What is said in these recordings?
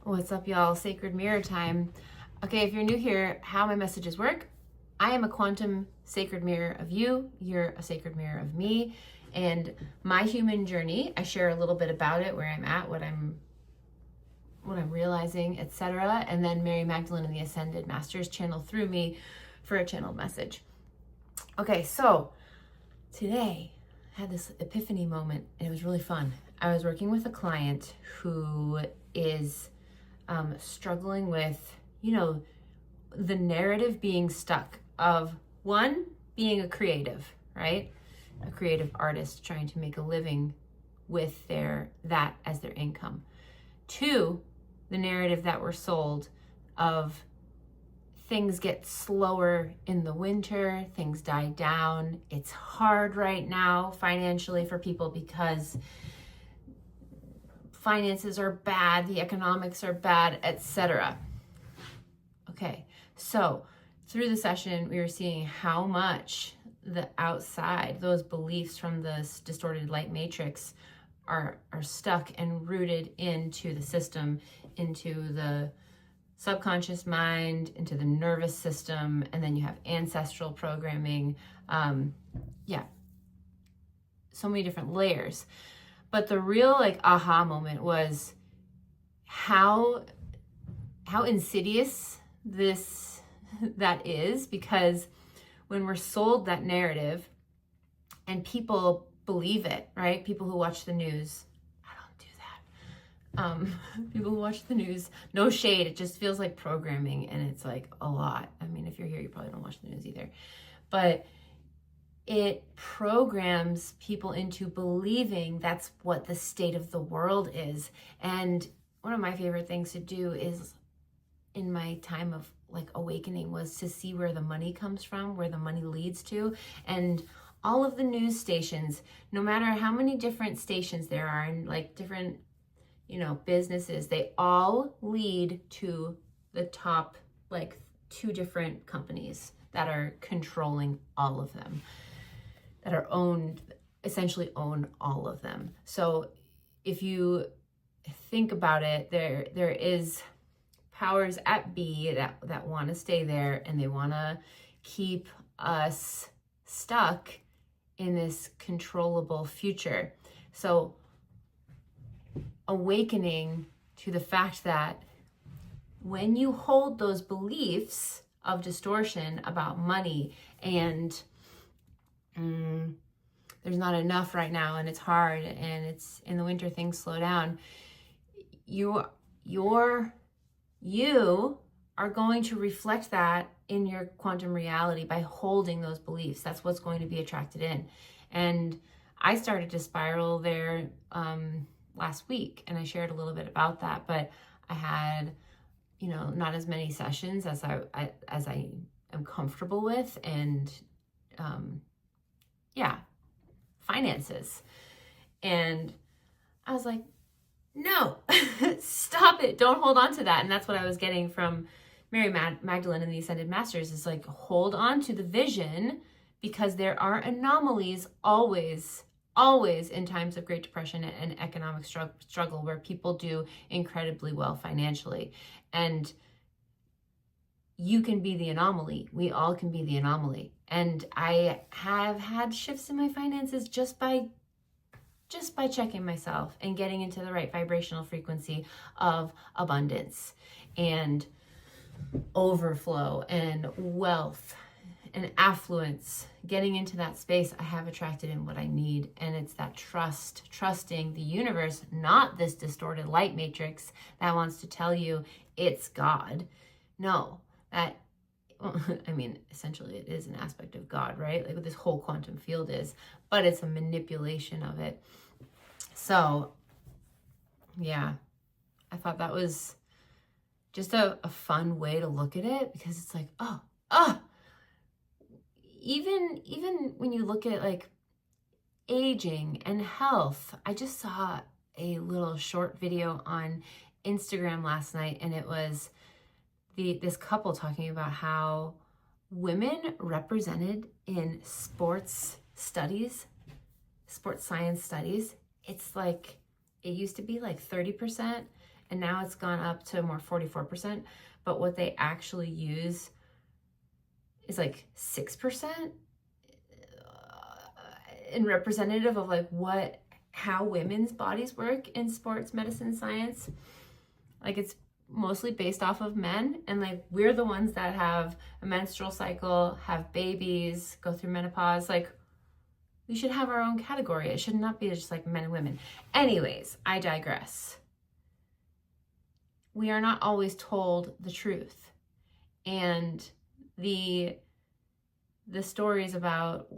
What's up, y'all? Sacred Mirror time. Okay, if you're new here, how my messages work. I am a quantum sacred mirror of you. You're a sacred mirror of me. And my human journey, I share a little bit about it, where I'm at, what I'm realizing, etc. And then Mary Magdalene and the Ascended Masters channel through me for a channeled message. Okay, so today I had this epiphany moment, and it was really fun. I was working with a client who is struggling with, the narrative being stuck of one, being a creative, right? A creative artist trying to make a living with that as their income. Two, the narrative that we're sold of things get slower in the winter, things die down. It's hard right now financially for people because finances are bad, the economics are bad, etc. Okay, so through the session, we were seeing how much the outside, those beliefs from this distorted light matrix are stuck and rooted into the system, into the subconscious mind, into the nervous system, and then you have ancestral programming. So many different layers. But the real aha moment was how insidious that is, because when we're sold that narrative and people believe it, right? People who watch the news, I don't do that. People who watch the news, no shade, it just feels like programming, and it's like a lot. I mean, if you're here, you probably don't watch the news either. But it programs people into believing that's what the state of the world is. And one of my favorite things to do is, in my time of awakening, was to see where the money comes from, where the money leads to. And all of the news stations, no matter how many different stations there are and different, businesses, they all lead to the top, two different companies that are controlling all of them, that are essentially own all of them. So if you think about it, there is powers at B that want to stay there, and they want to keep us stuck in this controllable future. So awakening to the fact that when you hold those beliefs of distortion about money and there's not enough right now, and it's hard, and it's in the winter, things slow down, you are going to reflect that in your quantum reality by holding those beliefs. That's what's going to be attracted in. And I started to spiral there last week, and I shared a little bit about that, but I had not as many sessions as I am comfortable with, and finances. And I was like, no, stop it. Don't hold on to that. And that's what I was getting from Mary Magdalene and the Ascended Masters, is hold on to the vision, because there are anomalies always in times of Great Depression and economic struggle, where people do incredibly well financially. And you can be the anomaly. We all can be the anomaly. And I have had shifts in my finances just by checking myself and getting into the right vibrational frequency of abundance and overflow and wealth and affluence. Getting into that space, I have attracted in what I need. And it's that trusting the universe, not this distorted light matrix that wants to tell you it's God. No, essentially it is an aspect of God, right? What this whole quantum field is, but it's a manipulation of it. So, yeah, I thought that was just a fun way to look at it, because it's even when you look at aging and health. I just saw a little short video on Instagram last night, and it was this couple talking about how women represented in sports science studies, it's it used to be 30%, and now it's gone up to more 44%, but what they actually use is like 6% in representative of like how women's bodies work in sports medicine science. Like it's mostly based off of men, and like we're the ones that have a menstrual cycle, have babies, go through menopause. Like we should have our own category. It should not be just like men and women. Anyways, I digress. We are not always told the truth, and the stories about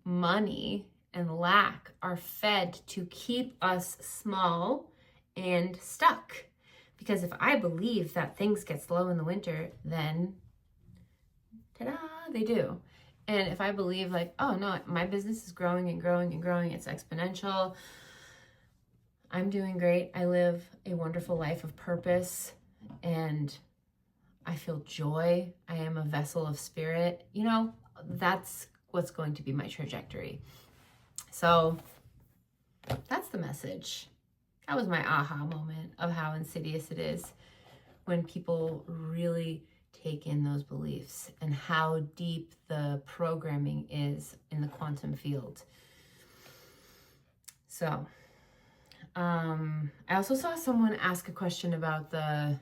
money and lack are fed to keep us small and stuck. Because if I believe that things get slow in the winter, then ta-da, they do. And if I believe like, oh no, my business is growing and growing and growing, it's exponential, I'm doing great, I live a wonderful life of purpose, and I feel joy, I am a vessel of spirit, you know, that's what's going to be my trajectory. So that's the message. That was my aha moment of how insidious it is when people really take in those beliefs and how deep the programming is in the quantum field. So, I also saw someone ask a question about I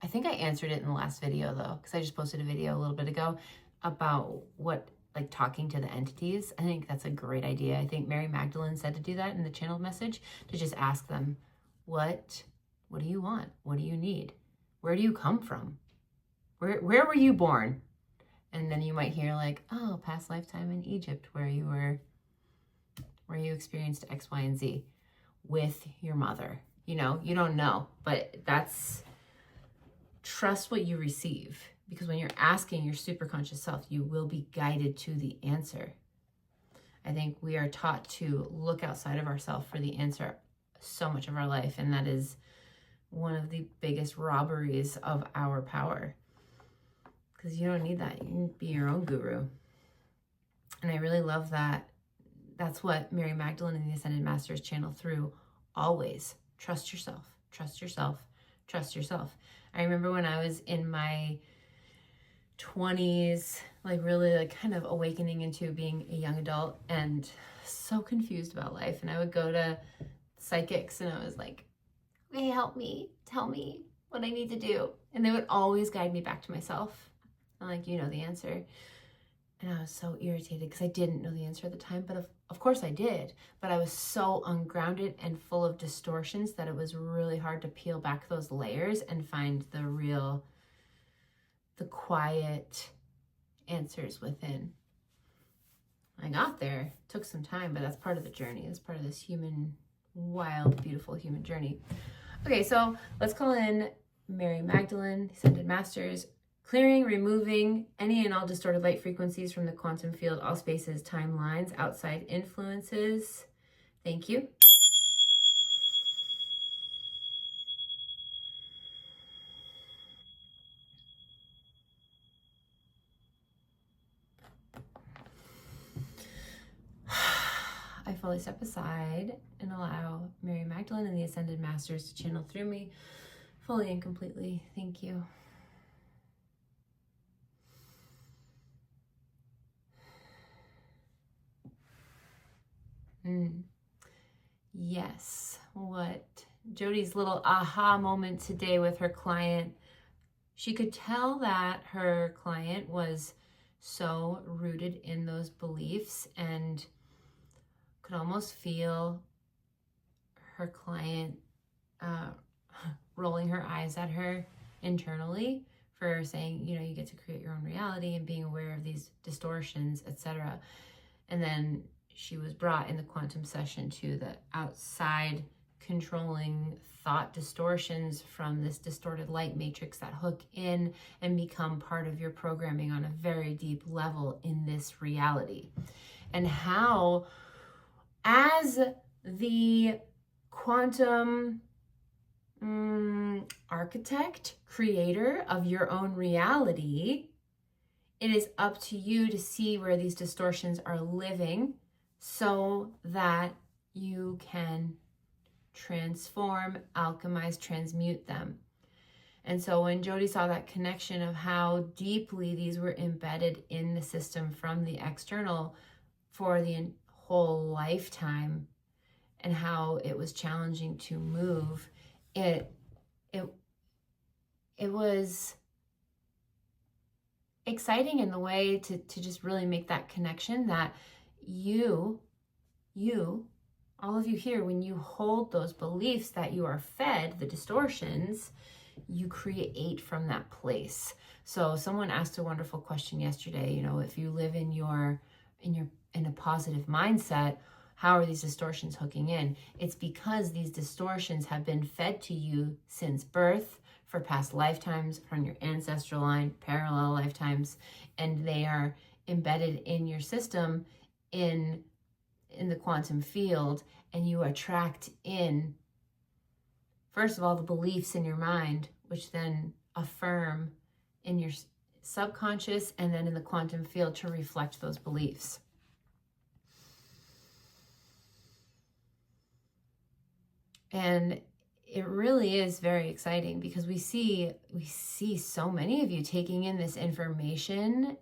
think I answered it in the last video though, because I just posted a video a little bit ago about like talking to the entities. I think that's a great idea. I think Mary Magdalene said to do that in the channeled message, to just ask them, what do you want? What do you need? Where do you come from? Where were you born? And then you might hear like, oh, past lifetime in Egypt where you experienced X, Y, and Z with your mother. You know, you don't know, but trust what you receive. Because when you're asking your superconscious self, you will be guided to the answer. I think we are taught to look outside of ourselves for the answer so much of our life, and that is one of the biggest robberies of our power. Because you don't need that. You can be your own guru. And I really love that. That's what Mary Magdalene and the Ascended Masters channel through always. Trust yourself. Trust yourself. Trust yourself. I remember when I was in my 20s, like really like kind of awakening into being a young adult and so confused about life. And I would go to psychics and I was like, hey, help me, tell me what I need to do. And they would always guide me back to myself. I'm like, you know the answer. And I was so irritated because I didn't know the answer at the time, but of course I did. But I was so ungrounded and full of distortions that it was really hard to peel back those layers and find the quiet answers within. I got there, took some time, but that's part of the journey. That's part of this wild, beautiful human journey. Okay, so let's call in Mary Magdalene, Ascended Masters, clearing, removing any and all distorted light frequencies from the quantum field, all spaces, timelines, outside influences. Thank you. I fully step aside and allow Mary Magdalene and the Ascended Masters to channel through me fully and completely. Thank you. Yes, what Jody's little aha moment today with her client, she could tell that her client was so rooted in those beliefs and could almost feel her client rolling her eyes at her internally for saying, you know, you get to create your own reality and being aware of these distortions, etc. And then she was brought in the quantum session to the outside controlling thought distortions from this distorted light matrix that hook in and become part of your programming on a very deep level in this reality. And how, as the quantum architect, creator of your own reality, it is up to you to see where these distortions are living so that you can transform, alchemize, transmute them. And so when Jody saw that connection of how deeply these were embedded in the system from the external for the whole lifetime, and how it was challenging to move, it was exciting in the way to just really make that connection that you, all of you here, when you hold those beliefs that you are fed, the distortions, you create from that place. So someone asked a wonderful question yesterday, you know, if you live in a positive mindset, how are these distortions hooking in? It's because these distortions have been fed to you since birth, for past lifetimes, from your ancestral line, parallel lifetimes, and they are embedded in your system in the quantum field, and you attract in, first of all, the beliefs in your mind, which then affirm in your subconscious and then in the quantum field to reflect those beliefs. And it really is very exciting because we see so many of you taking in this information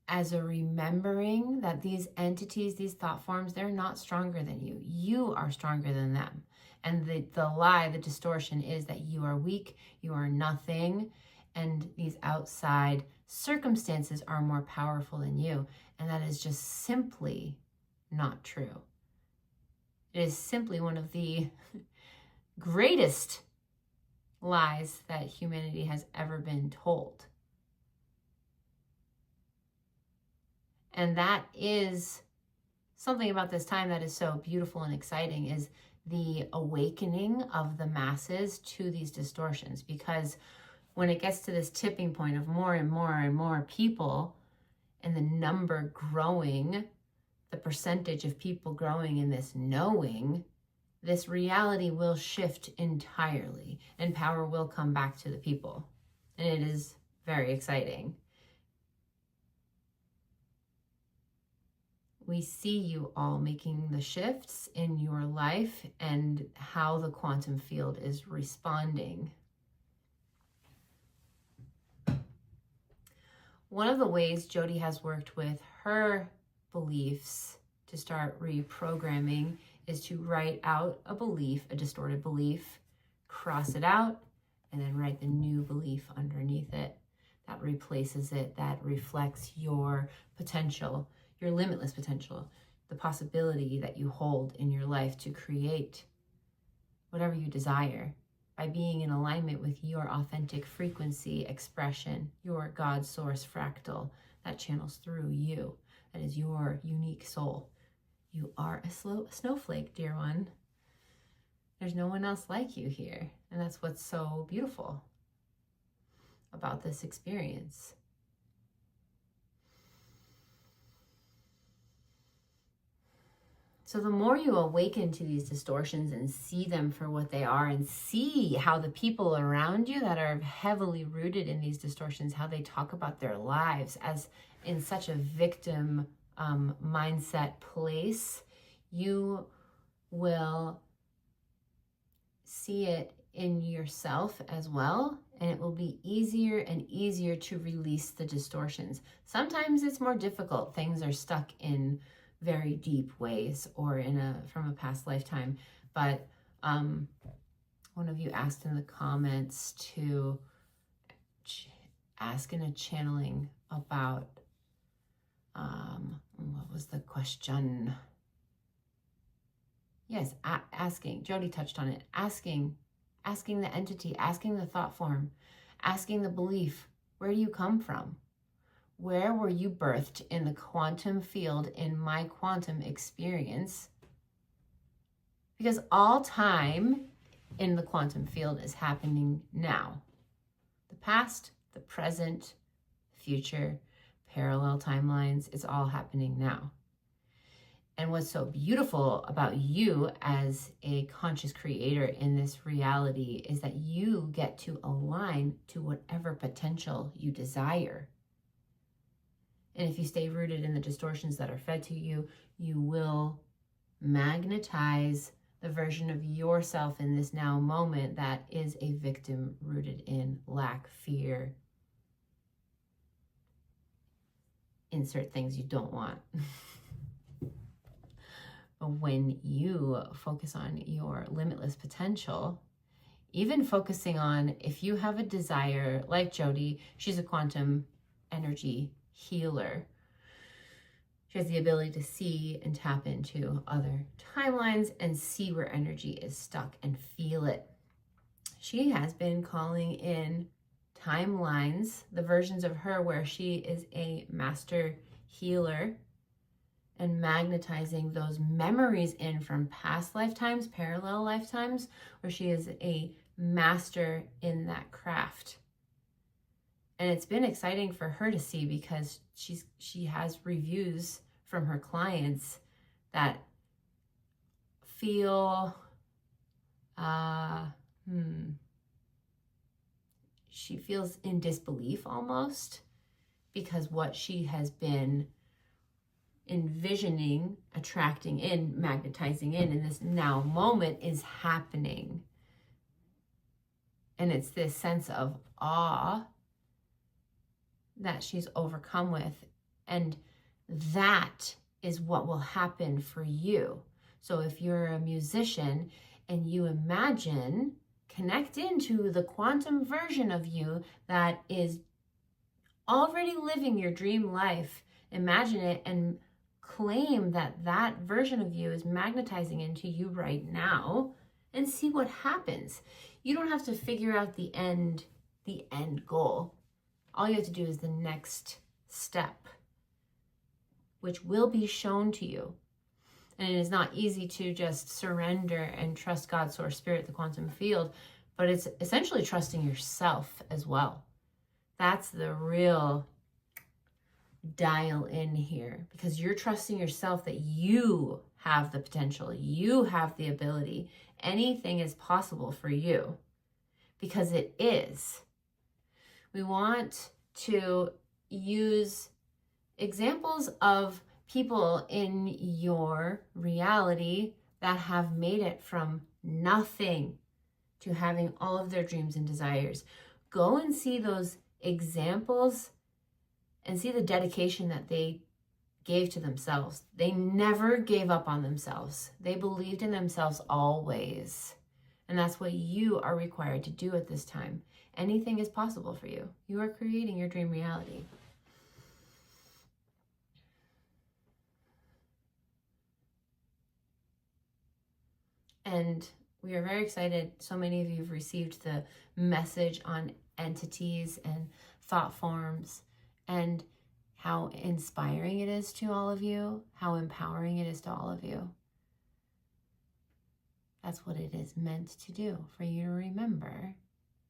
as a remembering that these entities, these thought forms, they're not stronger than you. You are stronger than them. And the lie, the distortion is that you are weak, you are nothing, and these outside circumstances are more powerful than you. And that is just simply not true. It is simply one of the greatest lies that humanity has ever been told. And that is something about this time that is so beautiful and exciting, is the awakening of the masses to these distortions. Because when it gets to this tipping point of more and more and more people, and the number growing, the percentage of people growing in this knowing, this reality will shift entirely and power will come back to the people. And it is very exciting. We see you all making the shifts in your life and how the quantum field is responding. One of the ways Jody has worked with her beliefs to start reprogramming is to write out a belief, a distorted belief, cross it out, and then write the new belief underneath it that replaces it, that reflects your potential, your limitless potential, the possibility that you hold in your life to create whatever you desire by being in alignment with your authentic frequency expression, your God source fractal that channels through you. That is your unique soul. You are a snowflake, dear one. There's no one else like you here. And that's what's so beautiful about this experience. So the more you awaken to these distortions and see them for what they are, and see how the people around you that are heavily rooted in these distortions, how they talk about their lives as in such a victim mindset place, you will see it in yourself as well, and it will be easier and easier to release the distortions. Sometimes it's more difficult. Things are stuck in very deep ways or from a past lifetime. But one of you asked in the comments to ask in a channeling about what was the question? Yes, asking. Jody touched on it. Asking the entity, asking the thought form, asking the belief, where do you come from? Where were you birthed in the quantum field, in my quantum experience? Because all time in the quantum field is happening now. The past, the present, future, parallel timelines, it's all happening now. And what's so beautiful about you as a conscious creator in this reality is that you get to align to whatever potential you desire. And if you stay rooted in the distortions that are fed to you, you will magnetize the the version of yourself in this now moment that is a victim rooted in lack, fear, insert things you don't want. But when you focus on your limitless potential, even focusing on if you have a desire, like Jody, she's a quantum energy healer. She has the ability to see and tap into other timelines and see where energy is stuck and feel it. She has been calling in timelines, the versions of her where she is a master healer, and magnetizing those memories in from past lifetimes, parallel lifetimes, where she is a master in that craft. And it's been exciting for her to see because she has reviews from her clients that feel she feels in disbelief almost, because what she has been envisioning, attracting in, magnetizing in this now moment is happening. And it's this sense of awe that she's overcome with. And that is what will happen for you. So if you're a musician and you imagine, connect into the quantum version of you that is already living your dream life, imagine it and claim that that version of you is magnetizing into you right now, and see what happens. You don't have to figure out the end goal. All you have to do is the next step, which will be shown to you. And it is not easy to just surrender and trust God, source, spirit, the quantum field, but it's essentially trusting yourself as well. That's the real dial in here, because you're trusting yourself that you have the potential, you have the ability. Anything is possible for you, because it is. We want to use examples of people in your reality that have made it from nothing to having all of their dreams and desires. Go and see those examples and see the dedication that they gave to themselves. They never gave up on themselves. They believed in themselves always. And that's what you are required to do at this time. Anything is possible for you. You are creating your dream reality. And we are very excited. So many of you have received the message on entities and thought forms, and how inspiring it is to all of you, how empowering it is to all of you. That's what it is meant to do, for you to remember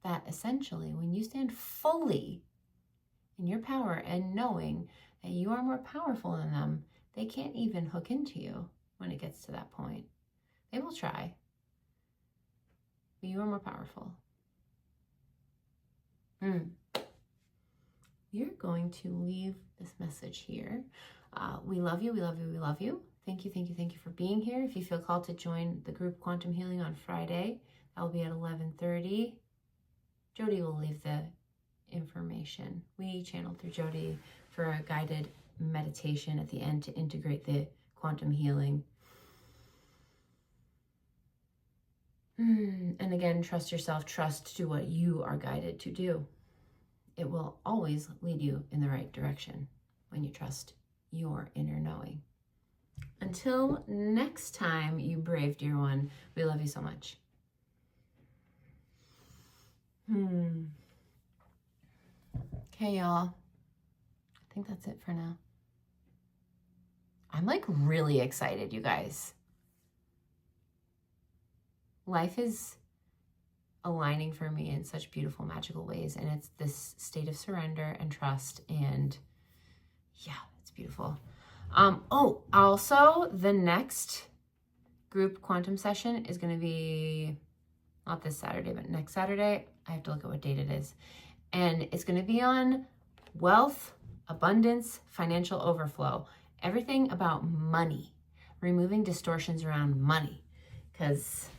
that essentially when you stand fully in your power and knowing that you are more powerful than them, they can't even hook into you when it gets to that point. They will try, but you are more powerful. You're going to leave this message here. We love you, we love you, we love you. Thank you, thank you, thank you for being here. If you feel called to join the group Quantum Healing on Friday, that will be at 11:30. Jody will leave the information. We channeled through Jody for a guided meditation at the end to integrate the quantum healing. And again, trust yourself, trust to what you are guided to do. It will always lead you in the right direction when you trust your inner knowing. Until next time, you brave dear one, we love you so much. Okay, y'all. I think that's it for now. I'm like really excited, you guys. Life is aligning for me in such beautiful, magical ways. And it's this state of surrender and trust. And yeah, it's beautiful. Also, the next group quantum session is going to be not this Saturday, but next Saturday. I have to look at what date it is. And it's going to be on wealth, abundance, financial overflow, everything about money, removing distortions around money. Because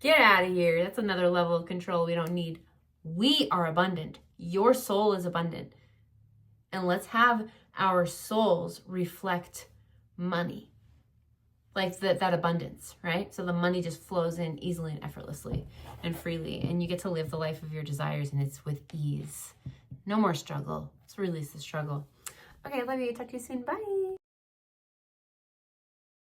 get out of here. That's another level of control we don't need. We are abundant. Your soul is abundant. And let's have our souls reflect money. Like that abundance, right? So the money just flows in easily and effortlessly and freely. And you get to live the life of your desires, and it's with ease. No more struggle. Let's release the struggle. Okay, love you. Talk to you soon. Bye.